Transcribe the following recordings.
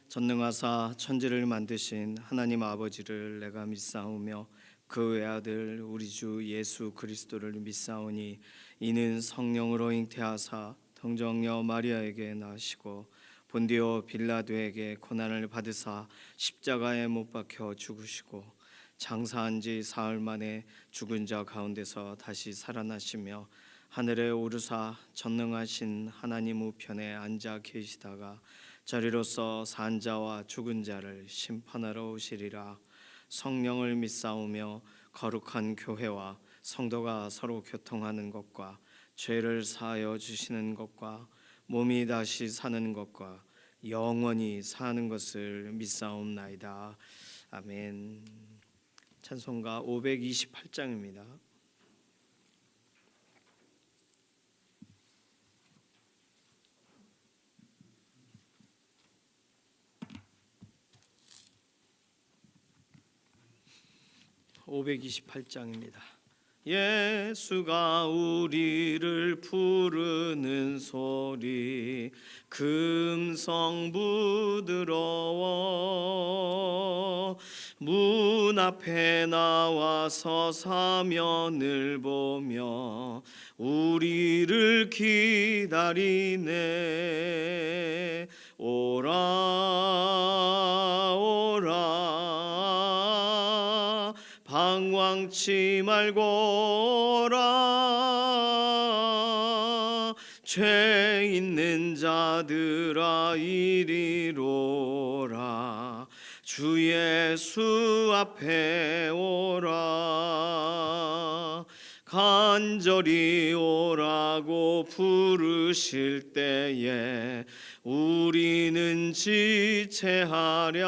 전능하사 천지를 만드신 하나님 아버지를 내가 믿사오며 그 외아들 우리 주 예수 그리스도를 믿사오니 이는 성령으로 잉태하사 동정녀 마리아에게 나시고 본디오 빌라도에게 고난을 받으사 십자가에 못 박혀 죽으시고 장사한 지 사흘 만에 죽은 자 가운데서 다시 살아나시며 하늘에 오르사 전능하신 하나님 우편에 앉아 계시다가 저리로서 산 자와 죽은 자를 심판하러 오시리라. 성령을 믿사오며 거룩한 교회와 성도가 서로 교통하는 것과 죄를 사하여 주시는 것과 몸이 다시 사는 것과 영원히 사는 것을 믿사옵나이다. 아멘. 찬송가 528장입니다. 528장입니다. 예수가 우리를 부르는 소리 금성 부드러워 문 앞에 나와서 사면을 보며 우리를 기다리네. 오라 오라 방황치 말고라. 죄 있는 자들아 이리로라. 주 예수 앞에 오라. 간절히 오라고 부르실 때에 우리는 지체하랴.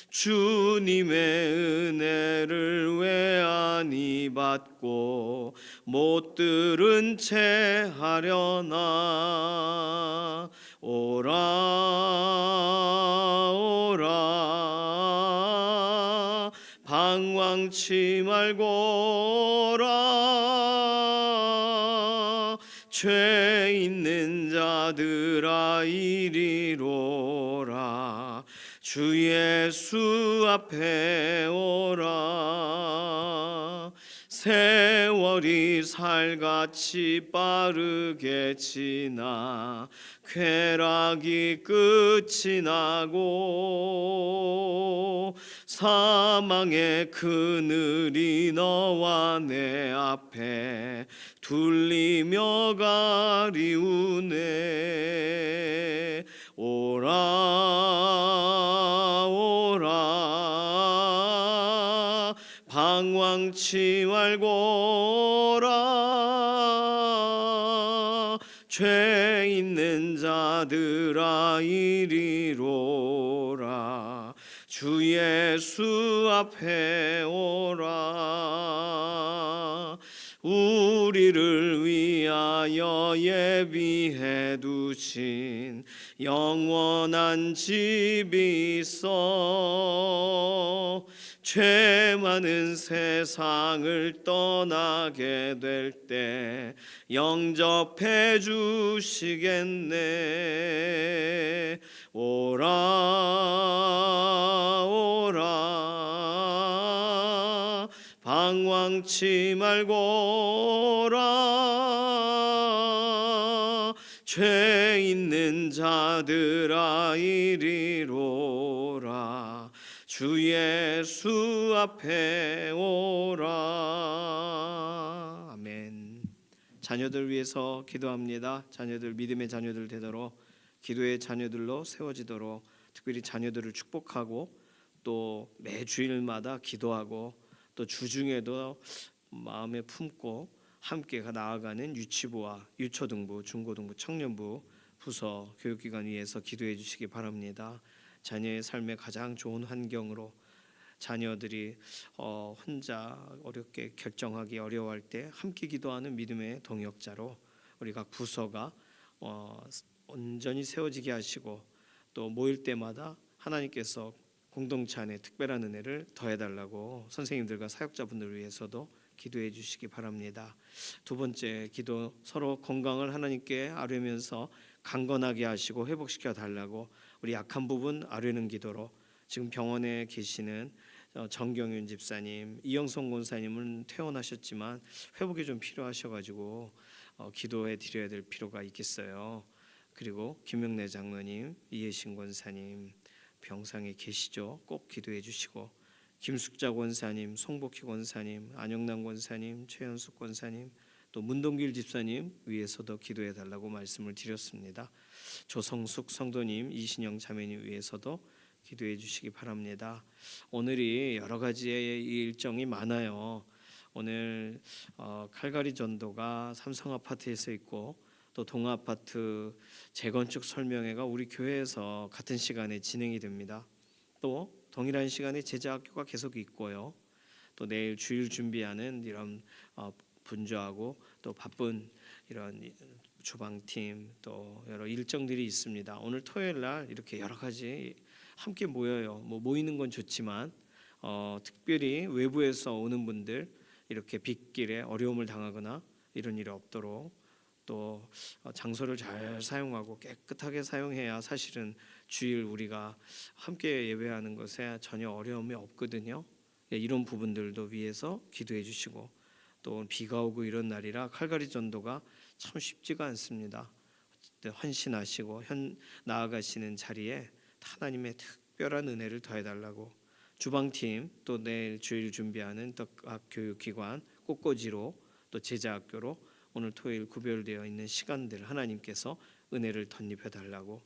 주님의 은혜를 외안히 받고 못 들은 채 하려나. 오라 오라 방황치 말고라. 죄 있는 자들아 이리로라. 주 예수 앞에 오라. 세월이 살같이 빠르게 지나 쾌락이 끝이 나고 사망의 그늘이 너와 내 앞에 둘리며 가리우네. 오라 오라 방황치 말고라. 죄 있는 자들아 이리로라. 주 예수 앞에 오라. 우리를 위하여 예비해 두신 영원한 집이 있어. 죄 많은 세상을 떠나게 될 때 영접해 주시겠네. 오라 오라 방황치 말고라. 죄 있는 자들아 이리로라. 주 예수 앞에 오라. 아멘. 자녀들 위해서 기도합니다. 자녀들 믿음의 자녀들 되도록 기도의 자녀들로 세워지도록 특별히 자녀들을 축복하고 또 매 주일마다 기도하고 또 주중에도 마음에 품고 함께 나아가는 유치부와 유초등부, 중고등부, 청년부 부서 교육기관 위에서 기도해 주시기 바랍니다. 자녀의 삶에 가장 좋은 환경으로 자녀들이 혼자 어렵게 결정하기 어려워할 때 함께 기도하는 믿음의 동역자로 우리 각 부서가 온전히 세워지게 하시고 또 모일 때마다 하나님께서 공동체 안에 특별한 은혜를 더해달라고 선생님들과 사역자분들을 위해서도 기도해 주시기 바랍니다. 두 번째 기도, 서로 건강을 하나님께 아뢰면서 강건하게 하시고 회복시켜 달라고 우리 약한 부분 아뢰는 기도로 지금 병원에 계시는 정경윤 집사님, 이영성 권사님은 퇴원하셨지만 회복이 좀 필요하셔가지고 기도해 드려야 될 필요가 있겠어요. 그리고 김명래 장로님, 이혜신 권사님 병상에 계시죠. 꼭 기도해 주시고 김숙자 권사님, 송복희 권사님, 안영남 권사님, 최현숙 권사님, 또 문동길 집사님 위해서도 기도해 달라고 말씀을 드렸습니다. 조성숙 성도님, 이신영 자매님 위해서도 기도해 주시기 바랍니다. 오늘이 여러 가지의 일정이 많아요. 오늘 칼가리 전도가 삼성 아파트에서 있고 또 동아 아파트 재건축 설명회가 우리 교회에서 같은 시간에 진행이 됩니다. 또 동일한 시간에 제자학교가 계속 있고요. 또 내일 주일 준비하는 이런 분주하고 또 바쁜 이런 주방팀 또 여러 일정들이 있습니다. 오늘 토요일 날 이렇게 여러 가지 함께 모여요. 모이는 건 좋지만 특별히 외부에서 오는 분들 이렇게 빗길에 어려움을 당하거나 이런 일이 없도록 또 장소를 잘 사용하고 깨끗하게 사용해야 사실은 주일 우리가 함께 예배하는 것에 전혀 어려움이 없거든요. 이런 부분들도 위해서 기도해 주시고 또 비가 오고 이런 날이라 칼가리 전도가 참 쉽지가 않습니다. 헌신하시고 나아가시는 자리에 하나님의 특별한 은혜를 더해달라고 주방팀 또 내일 주일 준비하는 떡학 교육기관 꽃꽂이로 또 제자학교로 오늘 토요일 구별되어 있는 시간들 하나님께서 은혜를 덧입혀 달라고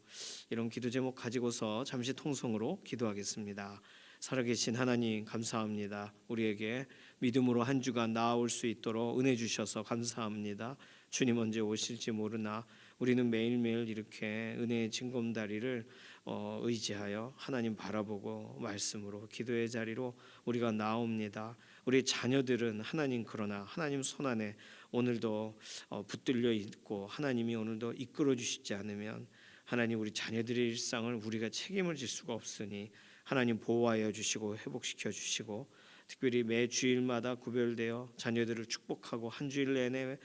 이런 기도 제목 가지고서 잠시 통성으로 기도하겠습니다. 살아계신 하나님 감사합니다. 우리에게 믿음으로 한 주간 나아올 수 있도록 은혜 주셔서 감사합니다. 주님 언제 오실지 모르나 우리는 매일매일 이렇게 은혜의 징검다리를 의지하여 하나님 바라보고 말씀으로 기도의 자리로 우리가 나옵니다. 우리 자녀들은 하나님 그러나 하나님 손안에 오늘도 붙들려 있고 하나님이 오늘도 이끌어 주시지 않으면 하나님 우리 자녀들의 일상을 우리가 책임을 질 수가 없으니 하나님 보호하여 주시고 회복시켜 주시고 특별히 매 주일마다 구별되어 자녀들을 축복하고 한 주일 내내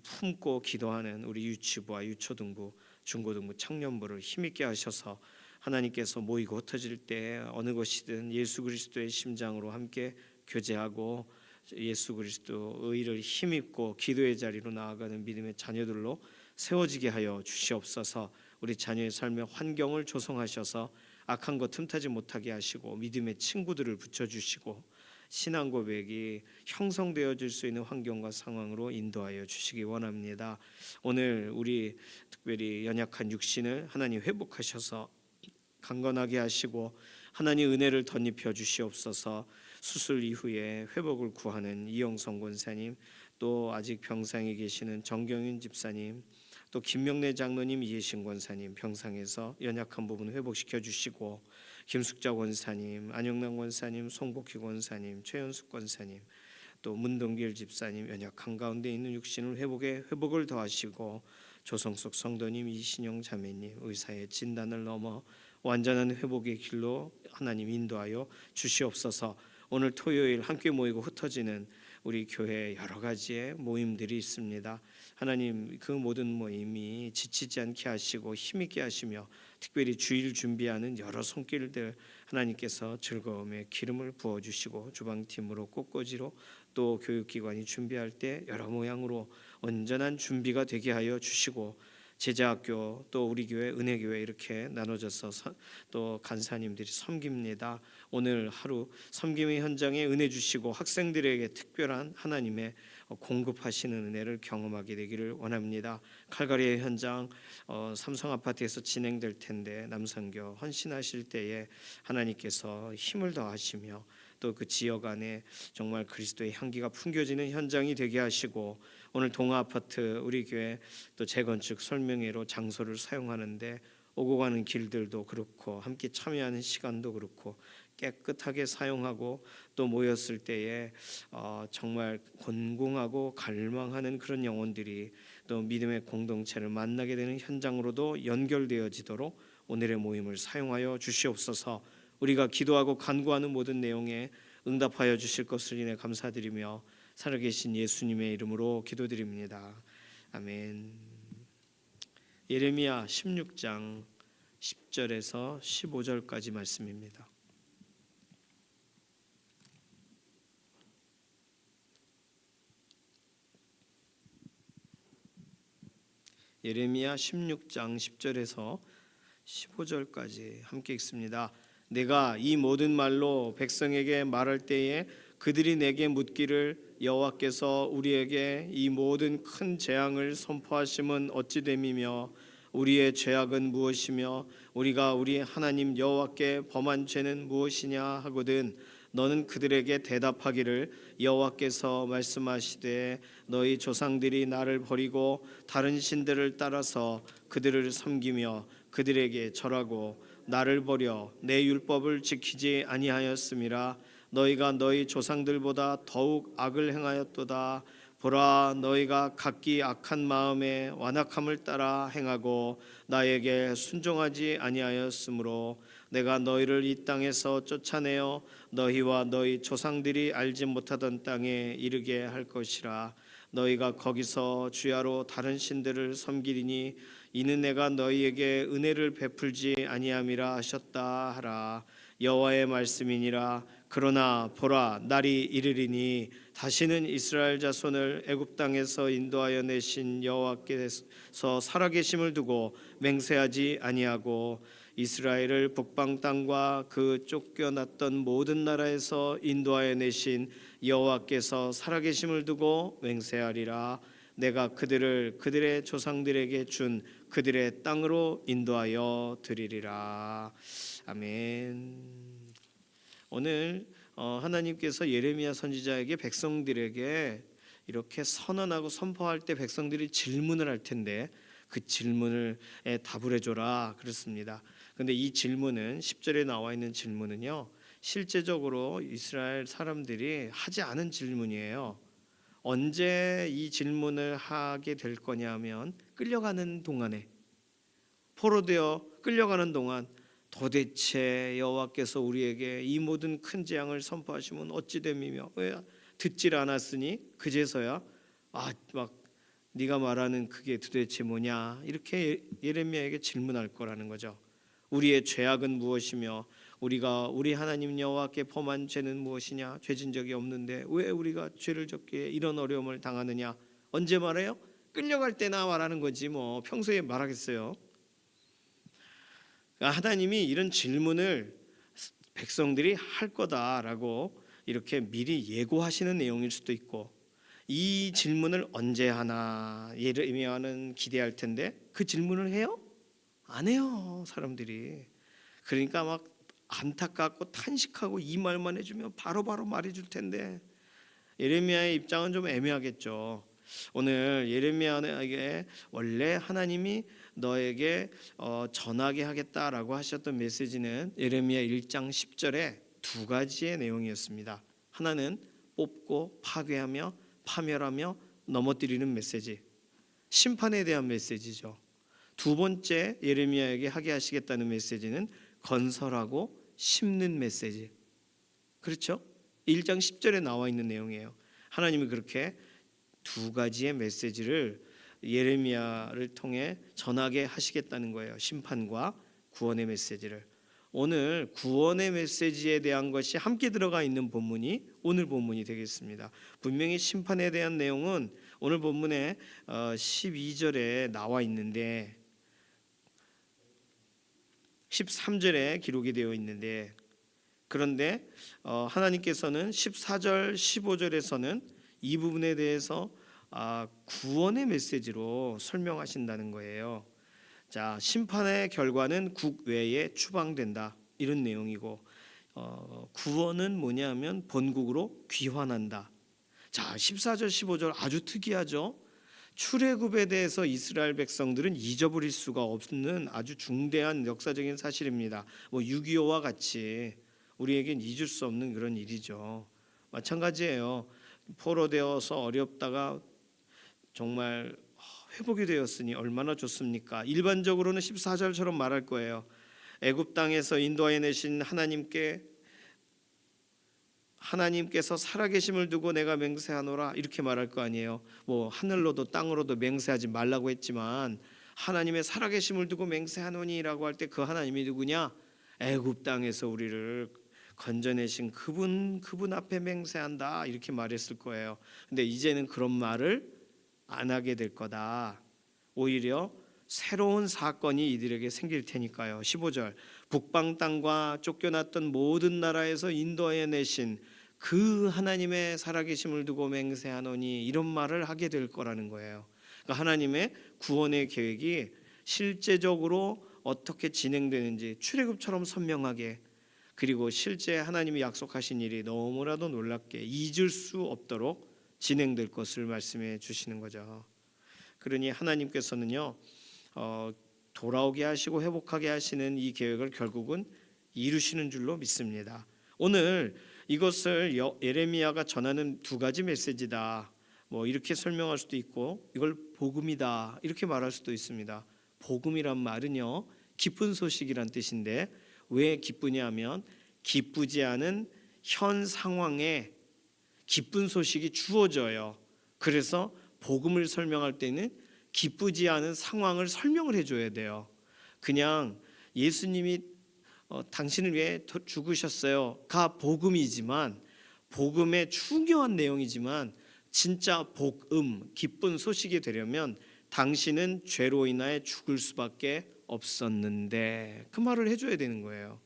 품고 기도하는 우리 유치부와 유초등부, 중고등부, 청년부를 힘있게 하셔서 하나님께서 모이고 흩어질 때 어느 것이든 예수 그리스도의 심장으로 함께 교제하고 예수 그리스도 의를 힘입고 기도의 자리로 나아가는 믿음의 자녀들로 세워지게 하여 주시옵소서. 우리 자녀의 삶의 환경을 조성하셔서 악한 것 틈타지 못하게 하시고 믿음의 친구들을 붙여주시고 신앙 고백이 형성되어질 수 있는 환경과 상황으로 인도하여 주시기 원합니다. 오늘 우리 특별히 연약한 육신을 하나님 회복하셔서 강건하게 하시고 하나님 은혜를 덧입혀 주시옵소서. 수술 이후에 회복을 구하는 이영성 권사님 또 아직 병상에 계시는 정경윤 집사님 또 김명래 장로님 이혜신 권사님 병상에서 연약한 부분 회복시켜 주시고 김숙자 권사님 안영남 권사님 송복희 권사님 최현숙 권사님 또 문동길 집사님 연약한 가운데 있는 육신을 회복을 더하시고 조성숙 성도님 이신영 자매님 의사의 진단을 넘어 완전한 회복의 길로 하나님 인도하여 주시옵소서. 오늘 토요일 함께 모이고 흩어지는 우리 교회 여러 가지의 모임들이 있습니다. 하나님 그 모든 모임이 지치지 않게 하시고 힘있게 하시며 특별히 주일 준비하는 여러 손길들 하나님께서 즐거움의 기름을 부어주시고 주방팀으로 꽃꽂이로 또 교육기관이 준비할 때 여러 모양으로 온전한 준비가 되게 하여 주시고 제자학교 또 우리 교회 은혜교회 이렇게 나눠져서 또 간사님들이 섬깁니다. 오늘 하루 섬김의 현장에 은혜 주시고 학생들에게 특별한 하나님의 공급하시는 은혜를 경험하게 되기를 원합니다. 칼가리의 현장 삼성 아파트에서 진행될 텐데 남선교 헌신하실 때에 하나님께서 힘을 더하시며 또 그 지역 안에 정말 그리스도의 향기가 풍겨지는 현장이 되게 하시고 오늘 동아 아파트 우리 교회 또 재건축 설명회로 장소를 사용하는데 오고 가는 길들도 그렇고 함께 참여하는 시간도 그렇고 깨끗하게 사용하고 또 모였을 때에 정말 곤궁하고 갈망하는 그런 영혼들이 또 믿음의 공동체를 만나게 되는 현장으로도 연결되어지도록 오늘의 모임을 사용하여 주시옵소서. 우리가 기도하고 간구하는 모든 내용에 응답하여 주실 것을 인해 감사드리며 살아계신 예수님의 이름으로 기도드립니다. 아멘. 예레미야 16장 10절에서 15절까지 말씀입니다. 예레미야 16장 10절에서 15절까지 함께 읽습니다. 내가 이 모든 말로 백성에게 말할 때에 그들이 내게 묻기를 여호와께서 우리에게 이 모든 큰 재앙을 선포하심은 어찌 됨이며 우리의 죄악은 무엇이며 우리가 우리 하나님 여호와께 범한 죄는 무엇이냐 하거든 너는 그들에게 대답하기를 여호와께서 말씀하시되 너희 조상들이 나를 버리고 다른 신들을 따라서 그들을 섬기며 그들에게 절하고 나를 버려 내 율법을 지키지 아니하였음이라 너희가 너희 조상들보다 더욱 악을 행하였도다 보라 너희가 각기 악한 마음에 완악함을 따라 행하고 나에게 순종하지 아니하였으므로 내가 너희를 이 땅에서 쫓아내어 너희와 너희 조상들이 알지 못하던 땅에 이르게 할 것이라 너희가 거기서 주야로 다른 신들을 섬기리니 이는 내가 너희에게 은혜를 베풀지 아니함이라 하셨다 하라 여호와의 말씀이니라 그러나 보라 날이 이르리니 다시는 이스라엘 자손을 애굽 땅에서 인도하여 내신 여호와께서 살아계심을 두고 맹세하지 아니하고 이스라엘을 북방 땅과 그 쫓겨났던 모든 나라에서 인도하여 내신 여호와께서 살아계심을 두고 맹세하리라 내가 그들을 그들의 조상들에게 준 그들의 땅으로 인도하여 드리리라. 아멘. 오늘 하나님께서 예레미야 선지자에게 백성들에게 이렇게 선언하고 선포할 때 백성들이 질문을 할 텐데 그 질문을 답을 해줘라 그렇습니다. 그런데 이 질문은 10절에 나와 있는 질문은요 실제적으로 이스라엘 사람들이 하지 않은 질문이에요. 언제 이 질문을 하게 될 거냐면 끌려가는 동안에 포로되어 끌려가는 동안 도대체 여호와께서 우리에게 이 모든 큰 재앙을 선포하시면 어찌 됨이며 왜 듣질 않았으니 그제서야 막 네가 말하는 그게 도대체 뭐냐 이렇게 예레미야에게 질문할 거라는 거죠. 우리의 죄악은 무엇이며 우리가 우리 하나님 여호와께 범한 죄는 무엇이냐 죄진 적이 없는데 왜 우리가 죄를 졌기에 이런 어려움을 당하느냐 언제 말해요? 끌려갈 때나 말하는 거지 뭐 평소에 말하겠어요. 하나님이 이런 질문을 백성들이 할 거다라고 이렇게 미리 예고하시는 내용일 수도 있고 이 질문을 언제 하나 예레미야는 기대할 텐데 그 질문을 해요? 안 해요 사람들이. 그러니까 막 안타깝고 탄식하고 이 말만 해주면 바로바로 말해줄 텐데 예레미야의 입장은 좀 애매하겠죠. 오늘 예레미야에게 원래 하나님이 너에게 전하게 하겠다라고 하셨던 메시지는 예레미야 1장 10절에 두 가지의 내용이었습니다. 하나는 뽑고 파괴하며 파멸하며 넘어뜨리는 메시지, 심판에 대한 메시지죠. 두 번째 예레미야에게 하게 하시겠다는 메시지는 건설하고 심는 메시지. 그렇죠? 1장 10절에 나와 있는 내용이에요. 하나님이 그렇게 두 가지의 메시지를 예레미야를 통해 전하게 하시겠다는 거예요. 심판과 구원의 메시지를. 오늘 구원의 메시지에 대한 것이 함께 들어가 있는 본문이 오늘 본문이 되겠습니다. 분명히 심판에 대한 내용은 오늘 본문에 12절에 나와 있는데 13절에 기록이 되어 있는데 그런데 하나님께서는 14절 15절에서는 이 부분에 대해서 구원의 메시지로 설명하신다는 거예요. 자, 심판의 결과는 국외에 추방된다 이런 내용이고 구원은 뭐냐면 본국으로 귀환한다. 자, 14절 15절 아주 특이하죠. 출애굽에 대해서 이스라엘 백성들은 잊어버릴 수가 없는 아주 중대한 역사적인 사실입니다. 뭐 6.25와 같이 우리에겐 잊을 수 없는 그런 일이죠. 마찬가지예요. 포로되어서 어렵다가 정말 회복이 되었으니 얼마나 좋습니까? 일반적으로는 14절처럼 말할 거예요. 애굽 땅에서 인도하여 내신 하나님께서 살아계심을 두고 내가 맹세하노라 이렇게 말할 거 아니에요. 뭐 하늘로도 땅으로도 맹세하지 말라고 했지만 하나님의 살아계심을 두고 맹세하노니라고 할 때 그 하나님이 누구냐? 애굽 땅에서 우리를 건져내신 그분 앞에 맹세한다 이렇게 말했을 거예요. 근데 이제는 그런 말을 안 하게 될 거다. 오히려 새로운 사건이 이들에게 생길 테니까요. 15절 북방 땅과 쫓겨났던 모든 나라에서 인도해 내신 그 하나님의 살아계심을 두고 맹세하노니 이런 말을 하게 될 거라는 거예요. 그러니까 하나님의 구원의 계획이 실제적으로 어떻게 진행되는지 출애굽처럼 선명하게, 그리고 실제 하나님이 약속하신 일이 너무나도 놀랍게 잊을 수 없도록 진행될 것을 말씀해 주시는 거죠. 그러니 하나님께서는요 돌아오게 하시고 회복하게 하시는 이 계획을 결국은 이루시는 줄로 믿습니다. 오늘 이것을 예레미야가 전하는 두 가지 메시지다 뭐 이렇게 설명할 수도 있고, 이걸 복음이다 이렇게 말할 수도 있습니다. 복음이란 말은요 기쁜 소식이란 뜻인데, 왜 기쁘냐 하면 기쁘지 않은 현 상황에 기쁜 소식이 주어져요. 그래서 복음을 설명할 때는 기쁘지 않은 상황을 설명을 해줘야 돼요. 그냥 예수님이 당신을 위해 죽으셨어요가 복음이지만, 복음의 중요한 내용이지만, 진짜 복음 기쁜 소식이 되려면 당신은 죄로 인하여 죽을 수밖에 없었는데 그 말을 해줘야 되는 거예요.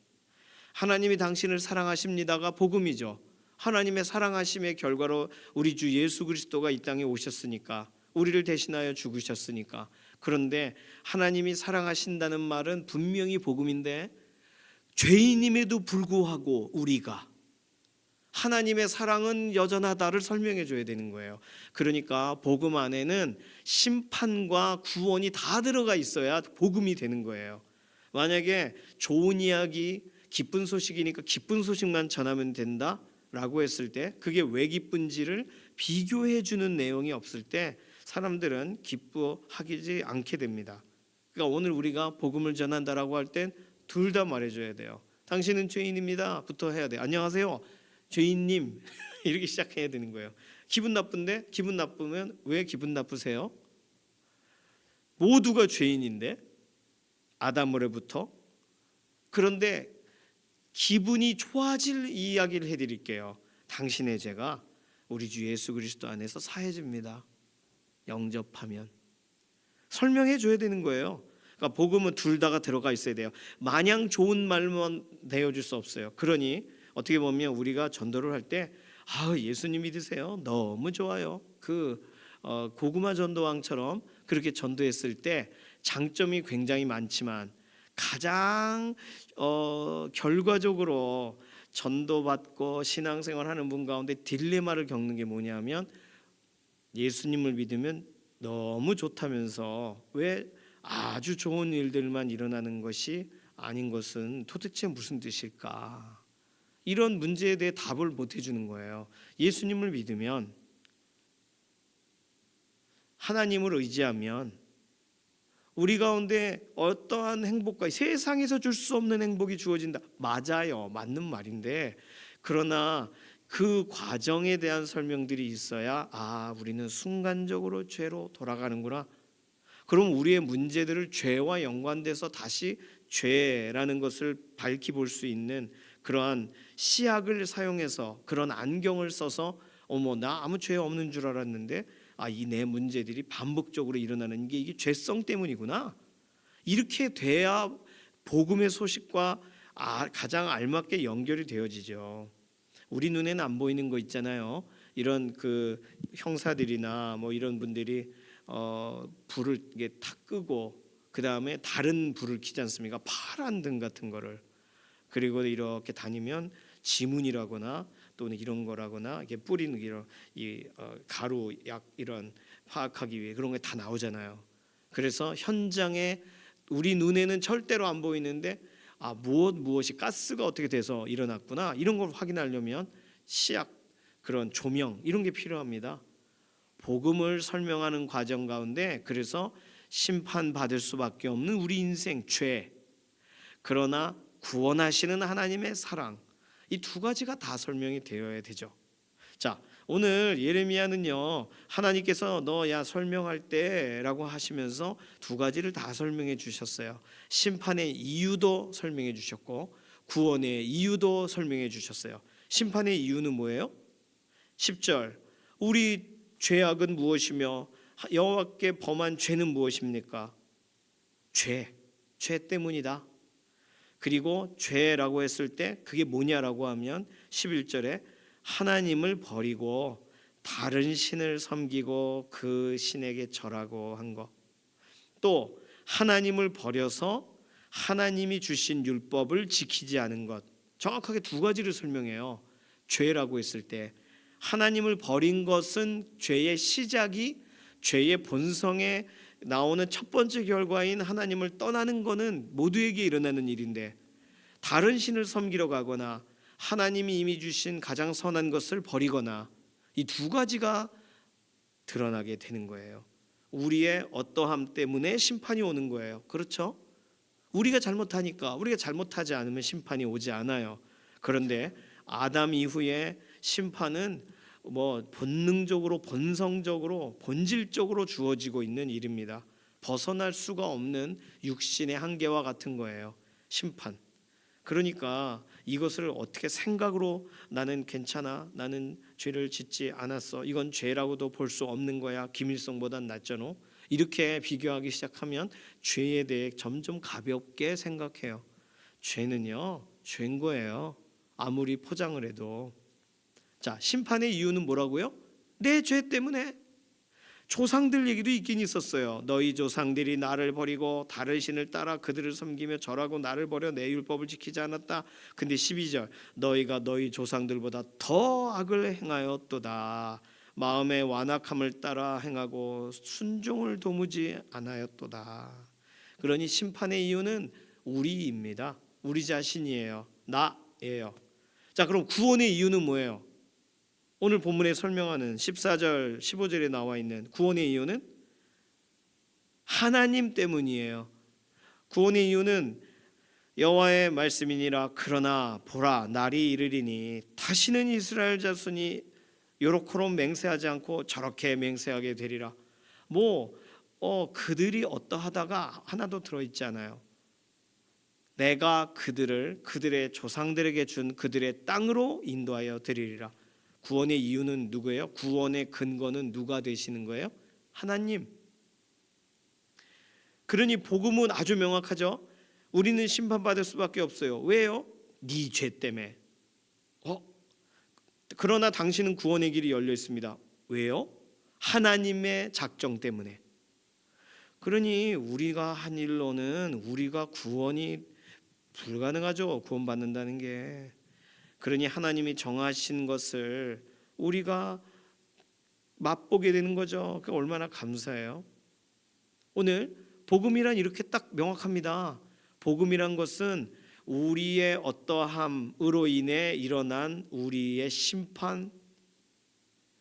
하나님이 당신을 사랑하십니다가 복음이죠. 하나님의 사랑하심의 결과로 우리 주 예수 그리스도가 이 땅에 오셨으니까, 우리를 대신하여 죽으셨으니까. 그런데 하나님이 사랑하신다는 말은 분명히 복음인데, 죄인임에도 불구하고 우리가 하나님의 사랑은 여전하다를 설명해 줘야 되는 거예요. 그러니까 복음 안에는 심판과 구원이 다 들어가 있어야 복음이 되는 거예요. 만약에 좋은 이야기, 기쁜 소식이니까 기쁜 소식만 전하면 된다라고 했을 때, 그게 왜 기쁜지를 비교해 주는 내용이 없을 때 사람들은 기뻐하지 않게 됩니다. 그러니까 오늘 우리가 복음을 전한다라고 할 땐 둘 다 말해줘야 돼요. 당신은 죄인입니다 부터 해야 돼요. 안녕하세요 죄인님 이렇게 시작해야 되는 거예요. 기분 나쁜데, 기분 나쁘면 왜 기분 나쁘세요? 모두가 죄인인데 아담으로부터. 그런데 기분이 좋아질 이야기를 해드릴게요. 당신의 죄가 우리 주 예수 그리스도 안에서 사해집니다. 영접하면. 설명해 줘야 되는 거예요. 그러니까 복음은 둘 다가 들어가 있어야 돼요. 마냥 좋은 말만 내어줄 수 없어요. 그러니 어떻게 보면 우리가 전도를 할 때 예수님 믿으세요 너무 좋아요, 고구마 전도왕처럼 그렇게 전도했을 때 장점이 굉장히 많지만, 가장 결과적으로 전도받고 신앙생활하는 분 가운데 딜레마를 겪는 게 뭐냐면, 예수님을 믿으면 너무 좋다면서 왜 아주 좋은 일들만 일어나는 것이 아닌 것은 도대체 무슨 뜻일까? 이런 문제에 대해 답을 못 해주는 거예요. 예수님을 믿으면, 하나님을 의지하면 우리 가운데 어떠한 행복과 세상에서 줄 수 없는 행복이 주어진다. 맞아요, 맞는 말인데, 그러나 그 과정에 대한 설명들이 있어야 우리는 순간적으로 죄로 돌아가는구나. 그럼 우리의 문제들을 죄와 연관돼서 다시 죄라는 것을 밝히 볼 수 있는 그러한 시약을 사용해서, 그런 안경을 써서 나 아무 죄 없는 줄 알았는데 이 내 문제들이 반복적으로 일어나는 게 이게 죄성 때문이구나. 이렇게 돼야 복음의 소식과 가장 알맞게 연결이 되어지죠. 우리 눈에는 안 보이는 거 있잖아요. 이런 형사들이나 뭐 이런 분들이 불을 이게 탁 끄고 그 다음에 다른 불을 켜지 않습니까? 파란 등 같은 거를. 그리고 이렇게 다니면 지문이라거나 또는 이런 거라거나 이게 뿌리는 이런 가루 약 이런 파악하기 위해 그런 게 다 나오잖아요. 그래서 현장에 우리 눈에는 절대로 안 보이는데 무엇이 가스가 어떻게 돼서 일어났구나, 이런 걸 확인하려면 시약, 그런 조명 이런 게 필요합니다. 복음을 설명하는 과정 가운데 그래서 심판받을 수밖에 없는 우리 인생 죄, 그러나 구원하시는 하나님의 사랑, 이 두 가지가 다 설명이 되어야 되죠. 자, 오늘 예레미야는요, 하나님께서 너 야 설명할 때라고 하시면서 두 가지를 다 설명해 주셨어요. 심판의 이유도 설명해 주셨고 구원의 이유도 설명해 주셨어요. 심판의 이유는 뭐예요? 10절, 우리 죄악은 무엇이며 여호와께 범한 죄는 무엇입니까? 죄 때문이다. 그리고 죄라고 했을 때 그게 뭐냐라고 하면 11절에 하나님을 버리고 다른 신을 섬기고 그 신에게 절하고 한 것. 또 하나님을 버려서 하나님이 주신 율법을 지키지 않은 것. 정확하게 두 가지를 설명해요. 죄라고 했을 때 하나님을 버린 것은 죄의 시작이, 죄의 본성에 나오는 첫 번째 결과인 하나님을 떠나는 것은 모두에게 일어나는 일인데, 다른 신을 섬기러 가거나 하나님이 이미 주신 가장 선한 것을 버리거나, 이 두 가지가 드러나게 되는 거예요. 우리의 어떠함 때문에 심판이 오는 거예요. 그렇죠? 우리가 잘못하니까, 우리가 잘못하지 않으면 심판이 오지 않아요. 그런데 아담 이후에 심판은 본능적으로, 본성적으로, 본질적으로 주어지고 있는 일입니다. 벗어날 수가 없는 육신의 한계와 같은 거예요, 심판. 그러니까 이것을 어떻게 생각으로 나는 괜찮아, 나는 죄를 짓지 않았어, 이건 죄라고도 볼 수 없는 거야, 김일성보단 낫잖아, 이렇게 비교하기 시작하면 죄에 대해 점점 가볍게 생각해요. 죄는요, 죄인 거예요, 아무리 포장을 해도. 자, 심판의 이유는 뭐라고요? 내 죄 때문에. 조상들 얘기도 있긴 있었어요. 너희 조상들이 나를 버리고 다른 신을 따라 그들을 섬기며 절하고 나를 버려 내 율법을 지키지 않았다. 근데 12절, 너희가 너희 조상들보다 더 악을 행하였도다. 마음의 완악함을 따라 행하고 순종을 도무지 않았도다. 그러니 심판의 이유는 우리입니다. 우리 자신이에요. 나예요. 자, 그럼 구원의 이유는 뭐예요? 오늘 본문에 설명하는 14절 15절에 나와 있는 구원의 이유는 하나님 때문이에요. 구원의 이유는 여호와의 말씀이니라. 그러나 보라, 날이 이르리니 다시는 이스라엘 자손이 요렇게로 맹세하지 않고 저렇게 맹세하게 되리라. 그들이 어떠하다가 하나도 들어있지 않아요. 내가 그들을 그들의 조상들에게 준 그들의 땅으로 인도하여 드리리라. 구원의 이유는 누구예요? 구원의 근거는 누가 되시는 거예요? 하나님. 그러니 복음은 아주 명확하죠. 우리는 심판받을 수밖에 없어요. 왜요? 네 죄 때문에. 그러나 당신은 구원의 길이 열려 있습니다. 왜요? 하나님의 작정 때문에. 그러니 우리가 한 일로는 우리가 구원이 불가능하죠. 구원받는다는 게. 그러니 하나님이 정하신 것을 우리가 맛보게 되는 거죠. 그 얼마나 감사해요. 오늘 복음이란 이렇게 딱 명확합니다. 복음이란 것은 우리의 어떠함으로 인해 일어난 우리의 심판,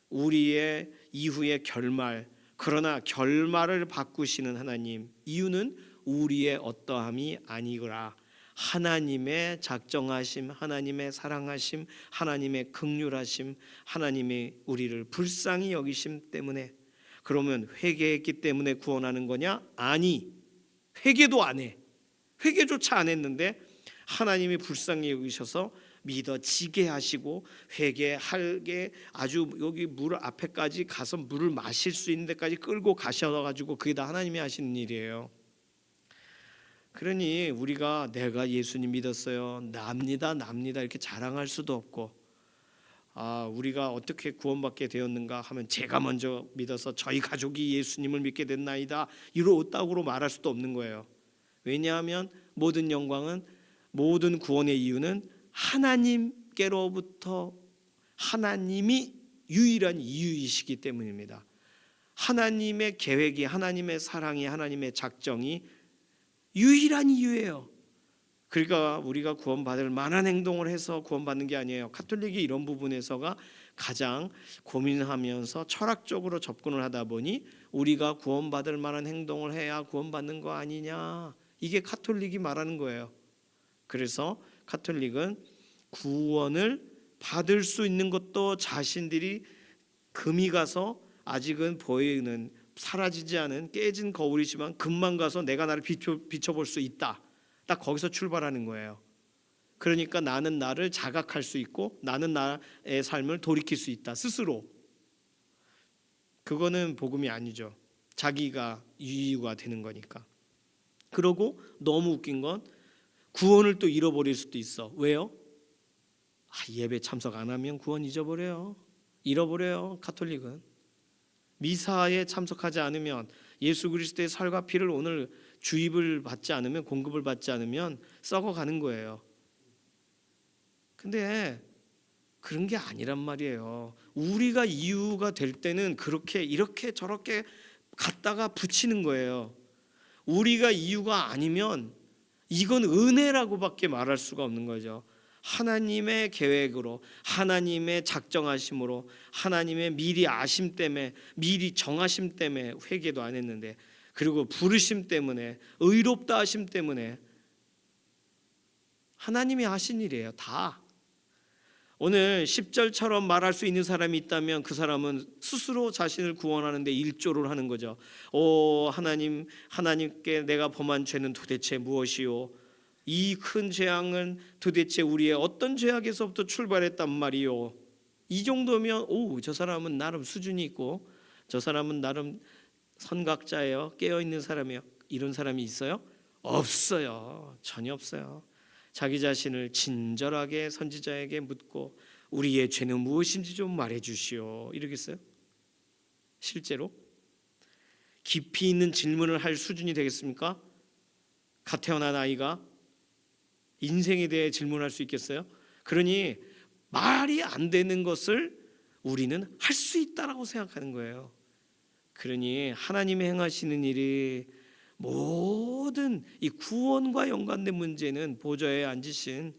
우리의 이후의 결말, 그러나 결말을 바꾸시는 하나님. 이유는 우리의 어떠함이 아니거라. 하나님의 작정하심, 하나님의 사랑하심, 하나님의 긍휼하심, 하나님의 우리를 불쌍히 여기심 때문에. 그러면 회개했기 때문에 구원하는 거냐? 아니, 회개도 안 해. 회개조차 안 했는데 하나님이 불쌍히 여기셔서 믿어지게 하시고 회개하게 아주 여기 물 앞에까지 가서 물을 마실 수 있는 데까지 끌고 가셔가지고 그게 다 하나님이 하시는 일이에요. 그러니 우리가 내가 예수님 믿었어요, 납니다 이렇게 자랑할 수도 없고, 우리가 어떻게 구원받게 되었는가 하면 제가 먼저 믿어서 저희 가족이 예수님을 믿게 됐나이다 이렇다고 말할 수도 없는 거예요. 왜냐하면 모든 영광은, 모든 구원의 이유는 하나님께로부터, 하나님이 유일한 이유이시기 때문입니다. 하나님의 계획이, 하나님의 사랑이, 하나님의 작정이 유일한 이유예요. 그러니까 우리가 구원받을 만한 행동을 해서 구원받는 게 아니에요. 가톨릭이 이런 부분에서가 가장 고민하면서 철학적으로 접근을 하다 보니 우리가 구원받을 만한 행동을 해야 구원받는 거 아니냐, 이게 가톨릭이 말하는 거예요. 그래서 가톨릭은 구원을 받을 수 있는 것도 자신들이 금이 가서 아직은 보이는 사라지지 않은 깨진 거울이지만 금만 가서 내가 나를 비춰볼 수 있다. 딱 거기서 출발하는 거예요. 그러니까 나는 나를 자각할 수 있고 나는 나의 삶을 돌이킬 수 있다. 스스로. 그거는 복음이 아니죠. 자기가 유의가 되는 거니까. 그러고 너무 웃긴 건 구원을 또 잃어버릴 수도 있어. 왜요? 예배 참석 안 하면 구원 잊어버려요. 잃어버려요. 가톨릭은. 미사에 참석하지 않으면, 예수 그리스도의 살과 피를 오늘 주입을 받지 않으면, 공급을 받지 않으면 썩어가는 거예요. 근데 그런 게 아니란 말이에요. 우리가 이유가 될 때는 그렇게 이렇게 저렇게 갖다가 붙이는 거예요. 우리가 이유가 아니면 이건 은혜라고밖에 말할 수가 없는 거죠. 하나님의 계획으로, 하나님의 작정하심으로, 하나님의 미리 아심 때문에, 미리 정하심 때문에 회개도 안 했는데, 그리고 부르심 때문에, 의롭다 하심 때문에 하나님이 하신 일이에요. 다. 오늘 10절처럼 말할 수 있는 사람이 있다면 그 사람은 스스로 자신을 구원하는데 일조를 하는 거죠. 오 하나님, 하나님께 내가 범한 죄는 도대체 무엇이요? 이 큰 재앙은 도대체 우리의 어떤 죄악에서부터 출발했단 말이요? 이 정도면 저 사람은 나름 수준이 있고 저 사람은 나름 선각자예요. 깨어있는 사람이에요. 이런 사람이 있어요? 없어요. 전혀 없어요. 자기 자신을 친절하게 선지자에게 묻고 우리의 죄는 무엇인지 좀 말해 주시오. 이러겠어요? 실제로? 깊이 있는 질문을 할 수준이 되겠습니까? 갓 태어난 아이가 인생에 대해 질문할 수 있겠어요? 그러니 말이 안 되는 것을 우리는 할 수 있다라고 생각하는 거예요. 그러니 하나님이 행하시는 일이 모든 이 구원과 연관된 문제는 보좌에 앉으신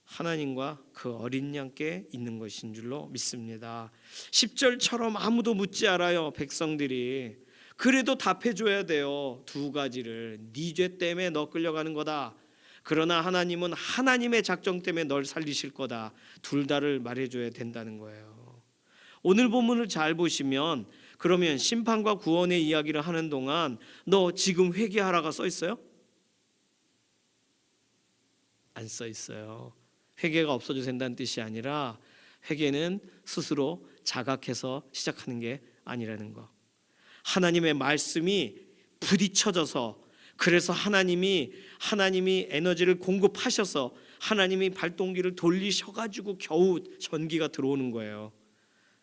하나님과 그 어린 양께 있는 것인 줄로 믿습니다. 10절처럼 아무도 묻지 않아요. 백성들이. 그래도 답해줘야 돼요. 두 가지를. 네 죄 때문에 너 끌려가는 거다. 그러나 하나님은 하나님의 작정 때문에 널 살리실 거다. 둘 다를 말해줘야 된다는 거예요. 오늘 본문을 잘 보시면 그러면 심판과 구원의 이야기를 하는 동안 너 지금 회개하라가 써 있어요? 안 써 있어요. 회개가 없어져도 된다는 뜻이 아니라 회개는 스스로 자각해서 시작하는 게 아니라는 거. 하나님의 말씀이 부딪혀져서 그래서 하나님이 에너지를 공급하셔서 하나님이 발동기를 돌리셔가지고 겨우 전기가 들어오는 거예요.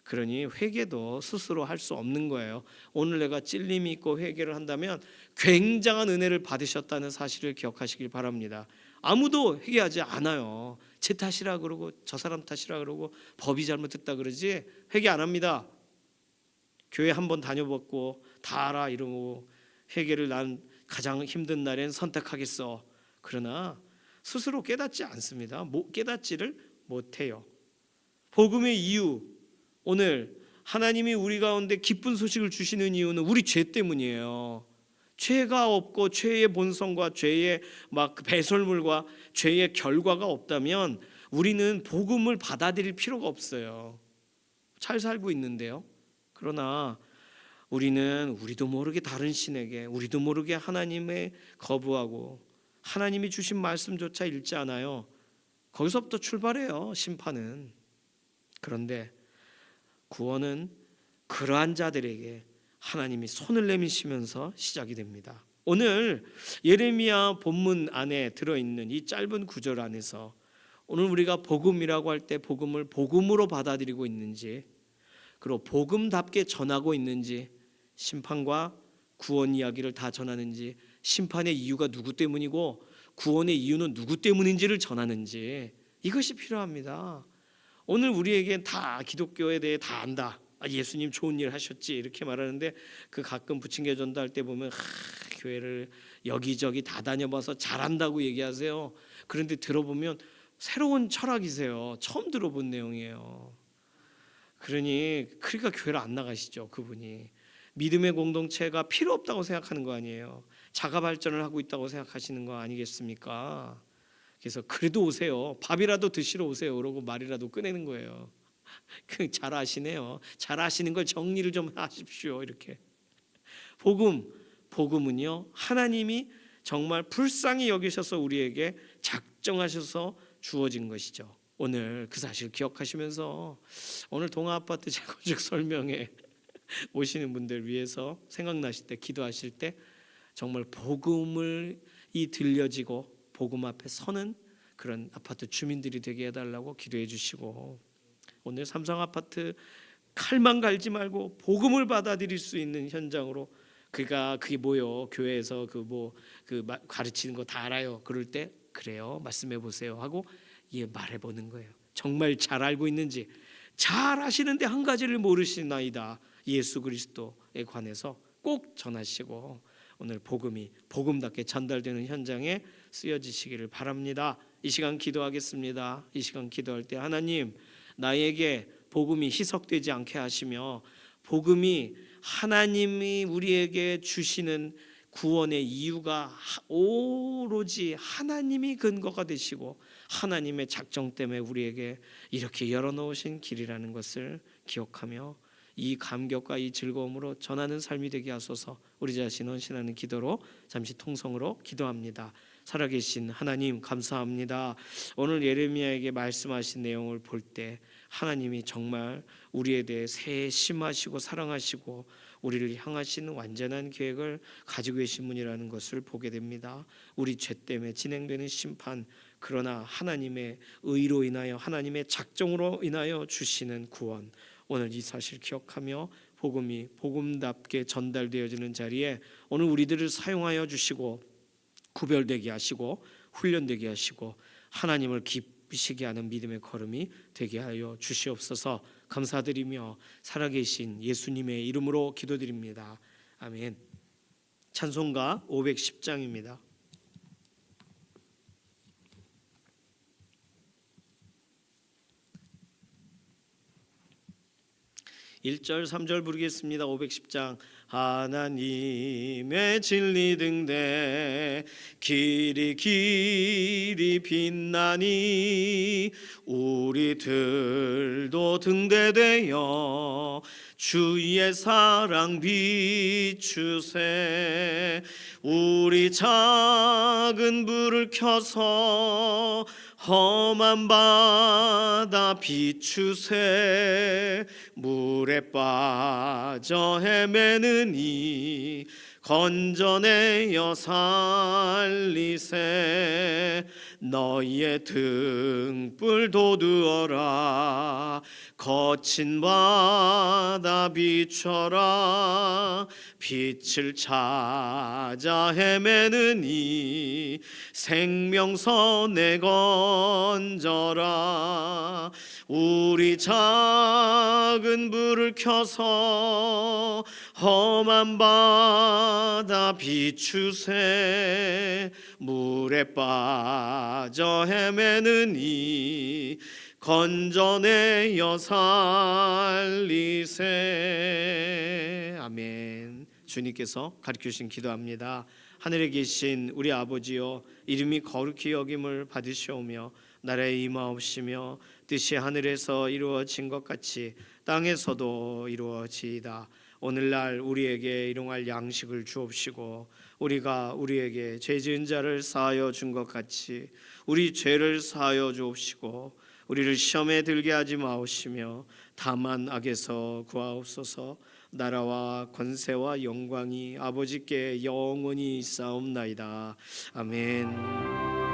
그러니 회개도 스스로 할 수 없는 거예요. 오늘 내가 찔림이 있고 회개를 한다면 굉장한 은혜를 받으셨다는 사실을 기억하시길 바랍니다. 아무도 회개하지 않아요. 제 탓이라 그러고 저 사람 탓이라 그러고 법이 잘못했다 그러지 회개 안 합니다. 교회 한번 다녀봤고 다 알아 이러고 회개를 난 가장 힘든 날엔 선택하겠어. 그러나 스스로 깨닫지 않습니다. 깨닫지를 못해요. 복음의 이유, 오늘 하나님이 우리 가운데 기쁜 소식을 주시는 이유는 우리 죄 때문이에요. 죄가 없고 죄의 본성과 죄의 배설물과 죄의 결과가 없다면 우리는 복음을 받아들일 필요가 없어요. 잘 살고 있는데요. 그러나 우리도 모르게 다른 신에게, 우리도 모르게 하나님의 거부하고 하나님이 주신 말씀조차 읽지 않아요. 거기서부터 출발해요. 심판은. 그런데 구원은 그러한 자들에게 하나님이 손을 내미시면서 시작이 됩니다. 오늘 예레미야 본문 안에 들어있는 이 짧은 구절 안에서 오늘 우리가 복음이라고 할 때 복음을 복음으로 받아들이고 있는지, 그리고 복음답게 전하고 있는지, 심판과 구원 이야기를 다 전하는지, 심판의 이유가 누구 때문이고 구원의 이유는 누구 때문인지를 전하는지, 이것이 필요합니다. 오늘 우리에겐 다 기독교에 대해 다 안다. 예수님 좋은 일 하셨지 이렇게 말하는데 그 가끔 부침개 전도할 때 보면 교회를 여기저기 다 다녀봐서 잘한다고 얘기하세요. 그런데 들어보면 새로운 철학이세요. 처음 들어본 내용이에요. 그러니까 교회를 안 나가시죠. 그분이 믿음의 공동체가 필요 없다고 생각하는 거 아니에요. 자가 발전을 하고 있다고 생각하시는 거 아니겠습니까? 그래서 그래도 오세요. 밥이라도 드시러 오세요. 그러고 말이라도 꺼내는 거예요. 잘 아시네요. 잘 아시는 걸 정리를 좀 하십시오. 이렇게 복음은요, 하나님이 정말 불쌍히 여기셔서 우리에게 작정하셔서 주어진 것이죠. 오늘 그 사실 기억하시면서 오늘 동아아파트 재건축 설명회 오시는 분들 위해서 생각나실 때, 기도하실 때 정말 복음을 들려지고 복음 앞에 서는 그런 아파트 주민들이 되게 해달라고 기도해 주시고, 오늘 삼성 아파트 칼만 갈지 말고 복음을 받아들일 수 있는 현장으로, 그게 뭐요? 교회에서 가르치는 거 다 알아요. 그럴 때 그래요, 말씀해 보세요 하고 말해 보는 거예요. 정말 잘 알고 있는지, 잘 아시는데 한 가지를 모르시나이다. 예수 그리스도에 관해서 꼭 전하시고 오늘 복음이 복음답게 전달되는 현장에 쓰여지시기를 바랍니다. 이 시간 기도하겠습니다. 이 시간 기도할 때 하나님, 나에게 복음이 희석되지 않게 하시며 복음이 하나님이 우리에게 주시는 구원의 이유가 오로지 하나님이 근거가 되시고 하나님의 작정 때문에 우리에게 이렇게 열어놓으신 길이라는 것을 기억하며 이 감격과 이 즐거움으로 전하는 삶이 되게 하소서. 우리 자신 헌신하는 기도로 잠시 통성으로 기도합니다. 살아계신 하나님, 감사합니다. 오늘 예레미야에게 말씀하신 내용을 볼 때 하나님이 정말 우리에 대해 세심하시고 사랑하시고 우리를 향하시는 완전한 계획을 가지고 계신 분이라는 것을 보게 됩니다. 우리 죄 때문에 진행되는 심판, 그러나 하나님의 의로 인하여 하나님의 작정으로 인하여 주시는 구원, 오늘 이 사실 기억하며 복음이 복음답게 전달되어지는 자리에 오늘 우리들을 사용하여 주시고 구별되게 하시고 훈련되게 하시고 하나님을 기쁘시게 하는 믿음의 걸음이 되게 하여 주시옵소서. 감사드리며 살아계신 예수님의 이름으로 기도드립니다. 아멘. 찬송가 510장입니다. 1절 3절 부르겠습니다. 510장. 하나님의 진리 등대 길이 빛나니 우리들도 등대되어 주의 사랑 비추세. 우리 작은 불을 켜서 험한 바다 비추세. 물에 빠져 헤매느니 건져내어 살리세. 너희의 등불 돋우어라. 거친 바다 비춰라. 빛을 찾아 헤매느니 생명선에 건져라. 우리 작은 불을 켜서 험한 바다 비추세. 물에 빠져 헤매느니 건져내어 살리세. 아멘. 주님께서 가르쳐주신 기도합니다. 하늘에 계신 우리 아버지여, 이름이 거룩히 여김을 받으시오며 나라에 임하옵시며 뜻이 하늘에서 이루어진 것 같이 땅에서도 이루어지이다. 오늘날 우리에게 일용할 양식을 주옵시고 우리가 우리에게 죄 지은 자를 사하여 준 것 같이 우리 죄를 사하여 주옵시고 우리를 시험에 들게 하지 마옵시며 다만 악에서 구하옵소서. 나라와 권세와 영광이 아버지께 영원히 있사옵나이다. 아멘.